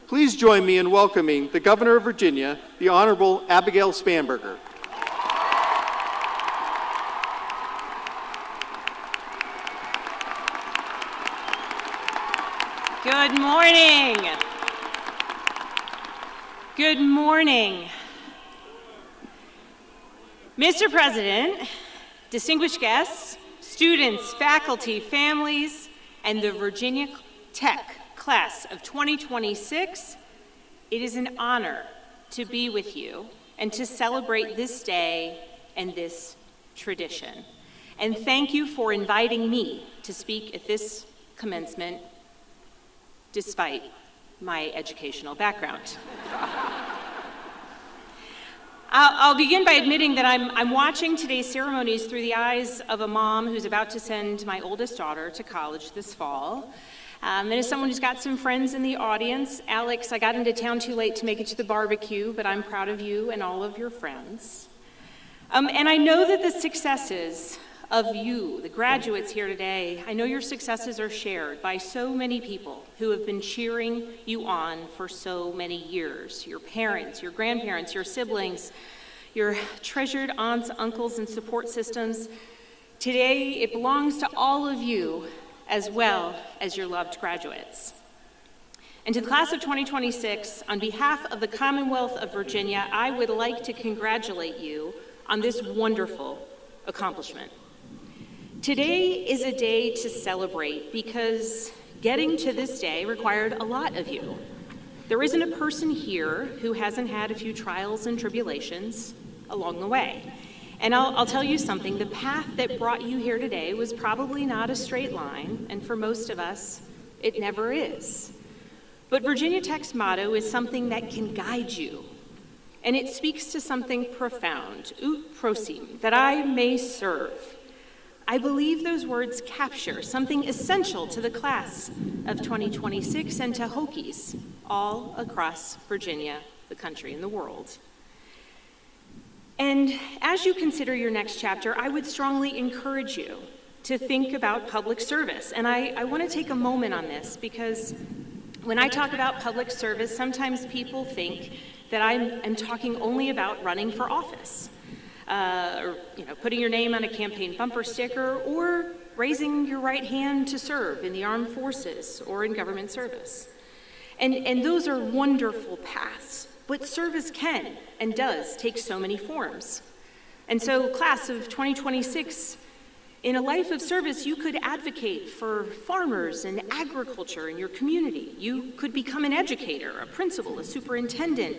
Please join me in welcoming the Governor of Virginia, the Honorable Abigail Spanberger. Good morning. Good morning. Mr. President, distinguished guests, students, faculty, families, and the Virginia Tech class of 2026, it is an honor to be with you and to celebrate this day and this tradition. And thank you for inviting me to speak at this commencement despite my educational background. I'll begin by admitting that I'm watching today's ceremonies through the eyes of a mom who's about to send my oldest daughter to college this fall. And as someone who's got some friends in the audience, Alex, I got into town too late to make it to the barbecue, but I'm proud of you and all of your friends. And I know that the successes of you, the graduates here today, I know your successes are shared by so many people who have been cheering you on for so many years. Your parents, your grandparents, your siblings, your treasured aunts, uncles, and support systems. Today, it belongs to all of you as well as your loved graduates. And to the class of 2026, on behalf of the Commonwealth of Virginia, I would like to congratulate you on this wonderful accomplishment. Today is a day to celebrate because getting to this day required a lot of you. There isn't a person here who hasn't had a few trials and tribulations along the way. And I'll tell you something, the path that brought you here today was probably not a straight line, and for most of us, it never is. But Virginia Tech's motto is something that can guide you, and it speaks to something profound, ut prosim, that I may serve. I believe those words capture something essential to the class of 2026 and to Hokies all across Virginia, the country, and the world. And as you consider your next chapter, I would strongly encourage you to think about public service. And I want to take a moment on this because when I talk about public service, sometimes people think that I'm talking only about running for office. Or putting your name on a campaign bumper sticker, or raising your right hand to serve in the armed forces or in government service. And those are wonderful paths, but service can and does take so many forms. And so, class of 2026, in a life of service, you could advocate for farmers and agriculture in your community. You could become an educator, a principal, a superintendent.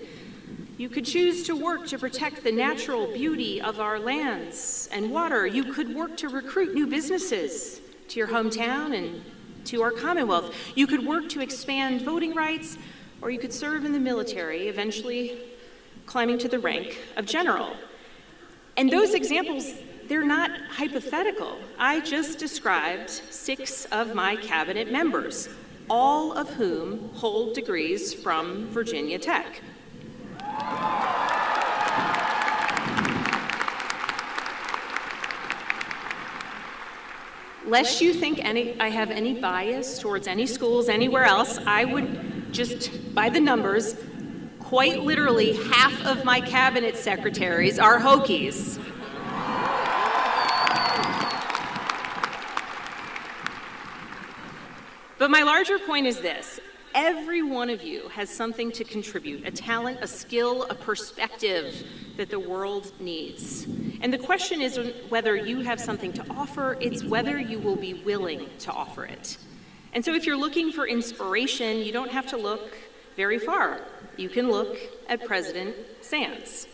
You could choose to work to protect the natural beauty of our lands and water. You could work to recruit new businesses to your hometown and to our Commonwealth. You could work to expand voting rights, or you could serve in the military, eventually climbing to the rank of general. And those examples, they're not hypothetical. I just described 6 of my cabinet members, all of whom hold degrees from Virginia Tech. Lest you think I have any bias towards any schools anywhere else, I would just, by the numbers, quite literally half of my cabinet secretaries are Hokies. But my larger point is this. Every one of you has something to contribute, a talent, a skill, a perspective that the world needs. And the question isn't whether you have something to offer, it's whether you will be willing to offer it. And so if you're looking for inspiration, you don't have to look very far. You can look at President Sands.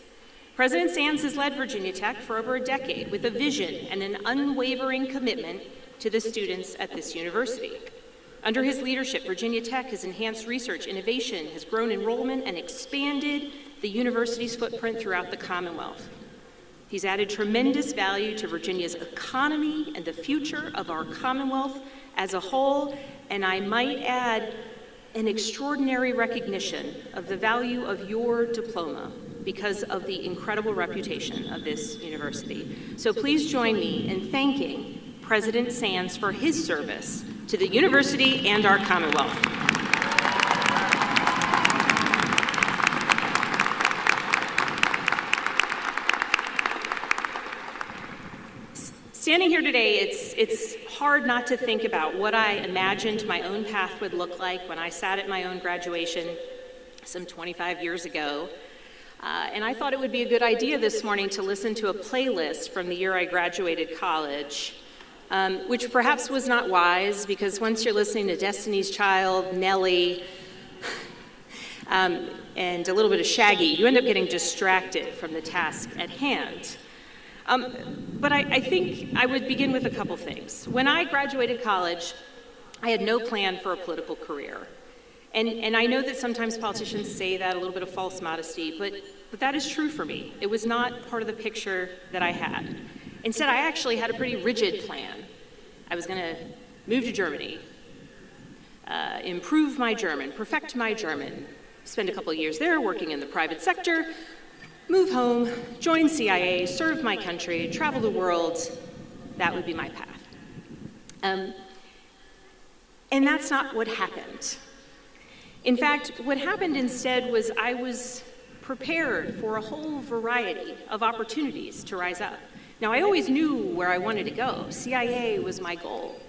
President Sands has led Virginia Tech for over a decade with a vision and an unwavering commitment to the students at this university. Under his leadership, Virginia Tech has enhanced research, innovation, has grown enrollment, and expanded the university's footprint throughout the Commonwealth. He's added tremendous value to Virginia's economy and the future of our Commonwealth as a whole, and I might add, an extraordinary recognition of the value of your diploma because of the incredible reputation of this university. So please join me in thanking President Sands for his service to the university and our Commonwealth. standing here today, it's hard not to think about what I imagined my own path would look like when I sat at my own graduation some 25 years ago. And I thought it would be a good idea this morning to listen to a playlist from the year I graduated college, which perhaps was not wise, because once you're listening to Destiny's Child, Nelly, and a little bit of Shaggy, you end up getting distracted from the task at hand. But I think I would begin with a couple things. When I graduated college, I had no plan for a political career. And I know that sometimes politicians say that, a little bit of false modesty, but that is true for me. It was not part of the picture that I had. Instead, I actually had a pretty rigid plan. I was going to move to Germany, improve my German, perfect my German, spend a couple of years there working in the private sector, move home, join CIA, serve my country, travel the world. That would be my path. And that's not what happened. In fact, what happened instead was I was prepared for a whole variety of opportunities to rise up. Now, I always knew where I wanted to go. CIA was my goal.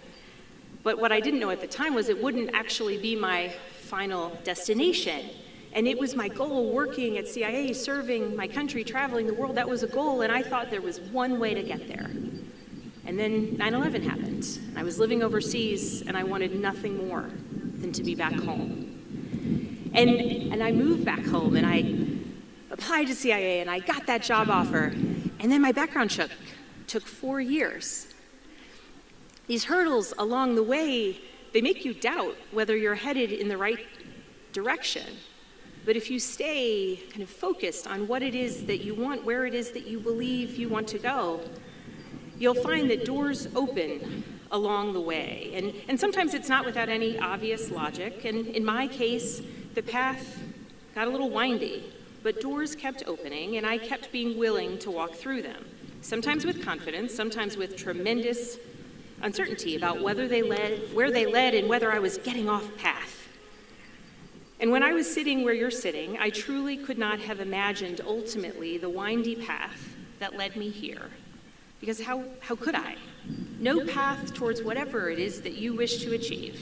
But what I didn't know at the time was it wouldn't actually be my final destination. And it was my goal, working at CIA, serving my country, traveling the world. That was a goal, and I thought there was one way to get there. And then 9/11 happened. I was living overseas, and I wanted nothing more than to be back home. And I moved back home, and I applied to CIA, and I got that job offer. And then my background check took 4 years. These hurdles along the way, they make you doubt whether you're headed in the right direction. But if you stay kind of focused on what it is that you want, where it is that you believe you want to go, you'll find that doors open along the way. And sometimes it's not without any obvious logic. And in my case, the path got a little windy, but doors kept opening, and I kept being willing to walk through them. Sometimes with confidence, sometimes with tremendous uncertainty about where they led, and whether I was getting off path. And when I was sitting where you're sitting, I truly could not have imagined ultimately the windy path that led me here. Because how could I? No path towards whatever it is that you wish to achieve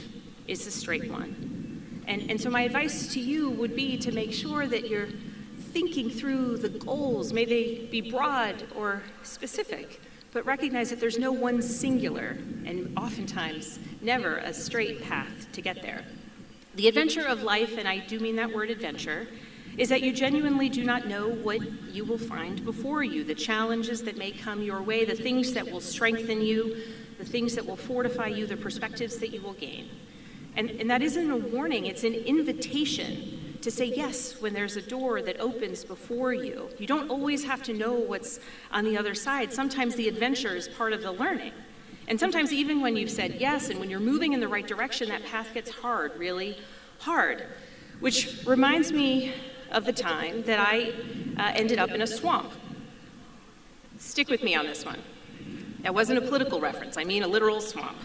is a straight one. And so my advice to you would be to make sure that you're thinking through the goals. May they be broad or specific, but recognize that there's no one singular, and oftentimes never a straight path to get there. The adventure of life, and I do mean that word adventure, is that you genuinely do not know what you will find before you, the challenges that may come your way, the things that will strengthen you, the things that will fortify you, the perspectives that you will gain. And that isn't a warning, it's an invitation to say yes when there's a door that opens before you. You don't always have to know what's on the other side. Sometimes the adventure is part of the learning. And sometimes even when you've said yes and when you're moving in the right direction, that path gets hard, really hard. Which reminds me of the time that I ended up in a swamp. Stick with me on this one. That wasn't a political reference, I mean a literal swamp.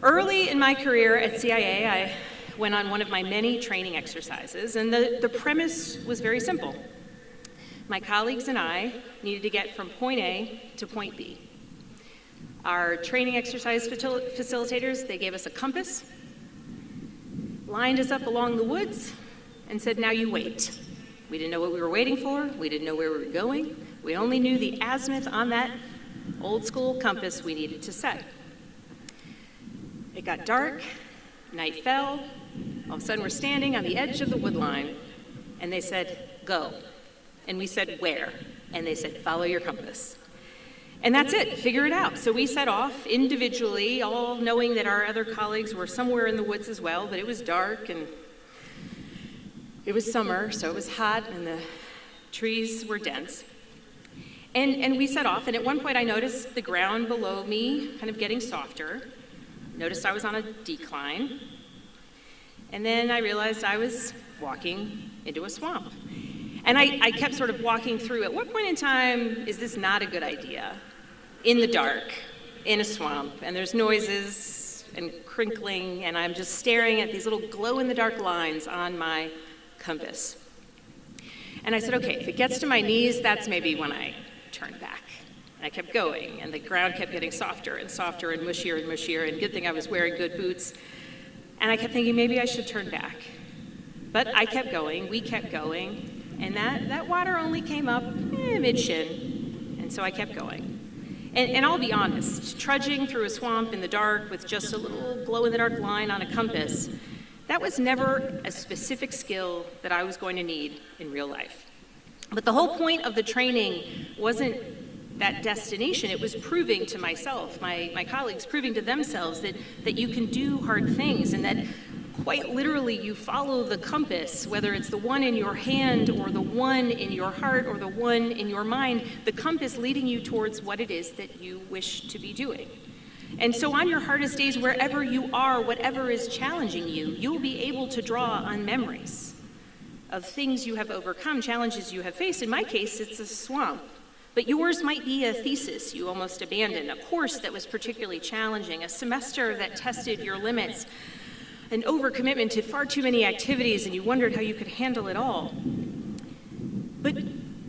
Early in my career at CIA, I went on one of my many training exercises, and the premise was very simple. My colleagues and I needed to get from point A to point B. Our training exercise facilitators, they gave us a compass, lined us up along the woods, and said, now you wait. We didn't know what we were waiting for. We didn't know where we were going. We only knew the azimuth on that old school compass we needed to set. It got dark, night fell, all of a sudden we're standing on the edge of the wood line, and they said, go. And we said, where? And they said, follow your compass. And that's it, figure it out. So we set off individually, all knowing that our other colleagues were somewhere in the woods as well, but it was dark and it was summer, so it was hot and the trees were dense. And we set off, and at one point I noticed the ground below me kind of getting softer. Noticed I was on a decline. And then I realized I was walking into a swamp. And I kept sort of walking through. At what point in time is this not a good idea? In the dark, in a swamp, and there's noises and crinkling, and I'm just staring at these little glow-in-the-dark lines on my compass. And I said, okay, if it gets to my knees, that's maybe when I turn back. And I kept going, and the ground kept getting softer and softer and mushier, and good thing I was wearing good boots. And I kept thinking maybe I should turn back. But I kept going, we kept going, and that water only came up mid-shin, and so I kept going. And I'll be honest, trudging through a swamp in the dark with just a little glow-in-the-dark line on a compass, that was never a specific skill that I was going to need in real life. But the whole point of the training wasn't that destination. It was proving to myself, my colleagues, proving to themselves that you can do hard things, and that quite literally you follow the compass, whether it's the one in your hand or the one in your heart or the one in your mind, the compass leading you towards what it is that you wish to be doing. And so on your hardest days, wherever you are, whatever is challenging you, you'll be able to draw on memories of things you have overcome, challenges you have faced. In my case, it's a swamp. But yours might be a thesis you almost abandoned, a course that was particularly challenging, a semester that tested your limits, an overcommitment to far too many activities, and you wondered how you could handle it all. But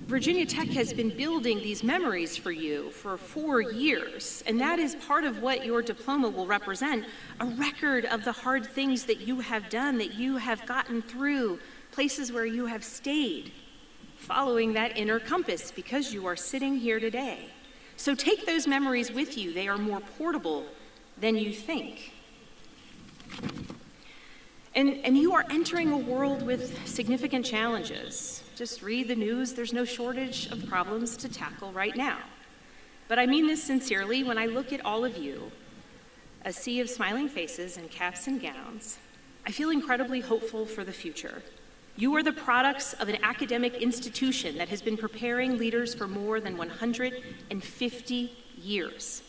Virginia Tech has been building these memories for you for 4 years, and that is part of what your diploma will represent, a record of the hard things that you have done, that you have gotten through, places where you have stayed, following that inner compass, because you are sitting here today. So take those memories with you. They are more portable than you think. And you are entering a world with significant challenges. Just read the news, there's no shortage of problems to tackle right now. But I mean this sincerely when I look at all of you, a sea of smiling faces and caps and gowns, I feel incredibly hopeful for the future. You are the products of an academic institution that has been preparing leaders for more than 150 years.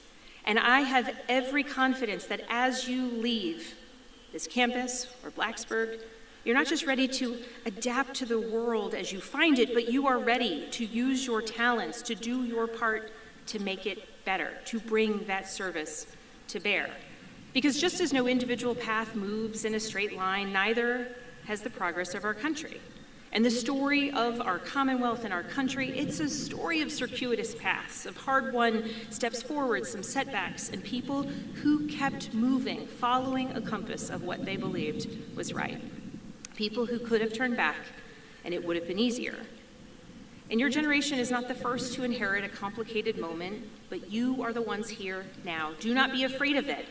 And I have every confidence that as you leave this campus or Blacksburg, you're not just ready to adapt to the world as you find it, but you are ready to use your talents, to do your part to make it better, to bring that service to bear. Because just as no individual path moves in a straight line, neither has the progress of our country. And the story of our Commonwealth and our country, it's a story of circuitous paths, of hard-won steps forward, some setbacks, and people who kept moving, following a compass of what they believed was right. People who could have turned back, and it would have been easier. And your generation is not the first to inherit a complicated moment, but you are the ones here now. Do not be afraid of it.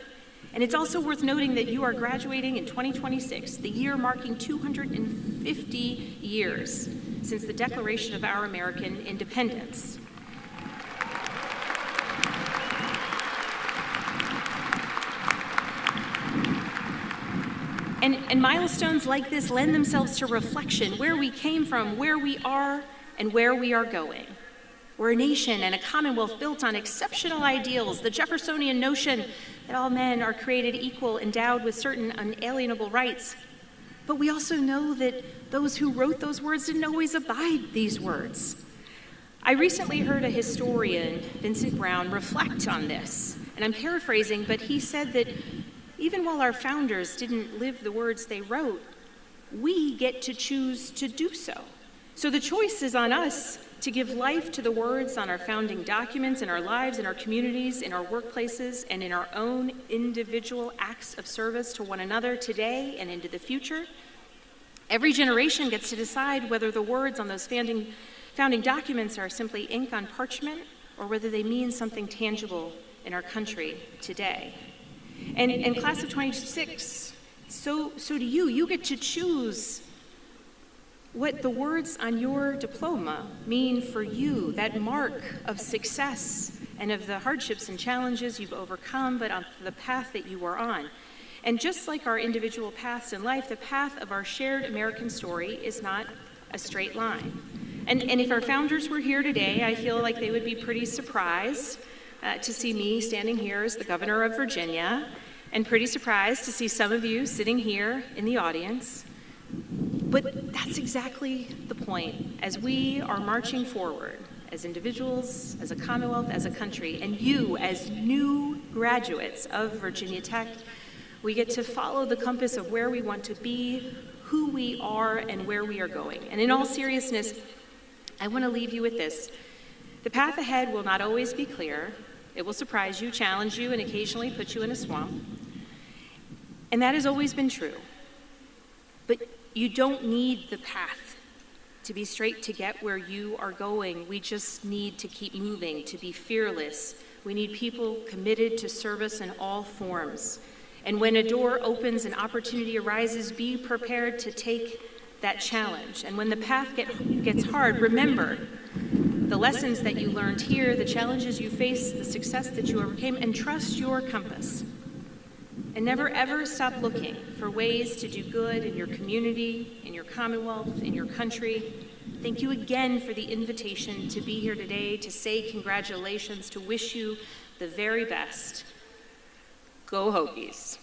And it's also worth noting that you are graduating in 2026, the year marking 250 years since the declaration of our American independence. And milestones like this lend themselves to reflection, where we came from, where we are, and where we are going. We're a nation and a commonwealth built on exceptional ideals, the Jeffersonian notion that all men are created equal, endowed with certain unalienable rights. But we also know that those who wrote those words didn't always abide these words. I recently heard a historian, Vincent Brown, reflect on this, and I'm paraphrasing, but he said that even while our founders didn't live the words they wrote, we get to choose to do so. So the choice is on us to give life to the words on our founding documents in our lives, in our communities, in our workplaces, and in our own individual acts of service to one another today and into the future. Every generation gets to decide whether the words on those founding documents are simply ink on parchment or whether they mean something tangible in our country today. And class of 26, so do you. You get to choose what the words on your diploma mean for you, that mark of success and of the hardships and challenges you've overcome, but on the path that you are on. And just like our individual paths in life, the path of our shared American story is not a straight line. And if our founders were here today, I feel like they would be pretty surprised to see me standing here as the governor of Virginia, and pretty surprised to see some of you sitting here in the audience. But that's exactly the point. As we are marching forward, as individuals, as a commonwealth, as a country, and you as new graduates of Virginia Tech, we get to follow the compass of where we want to be, who we are, and where we are going. And in all seriousness, I want to leave you with this. The path ahead will not always be clear. It will surprise you, challenge you, and occasionally put you in a swamp. And that has always been true. But you don't need the path to be straight to get where you are going. We just need to keep moving, to be fearless. We need people committed to service in all forms. And when a door opens, an opportunity arises, be prepared to take that challenge. And when the path gets hard, remember the lessons that you learned here, the challenges you faced, the success that you overcame, and trust your compass. And never ever stop looking for ways to do good in your community, in your commonwealth, in your country. Thank you again for the invitation to be here today, to say congratulations, to wish you the very best. Go Hokies.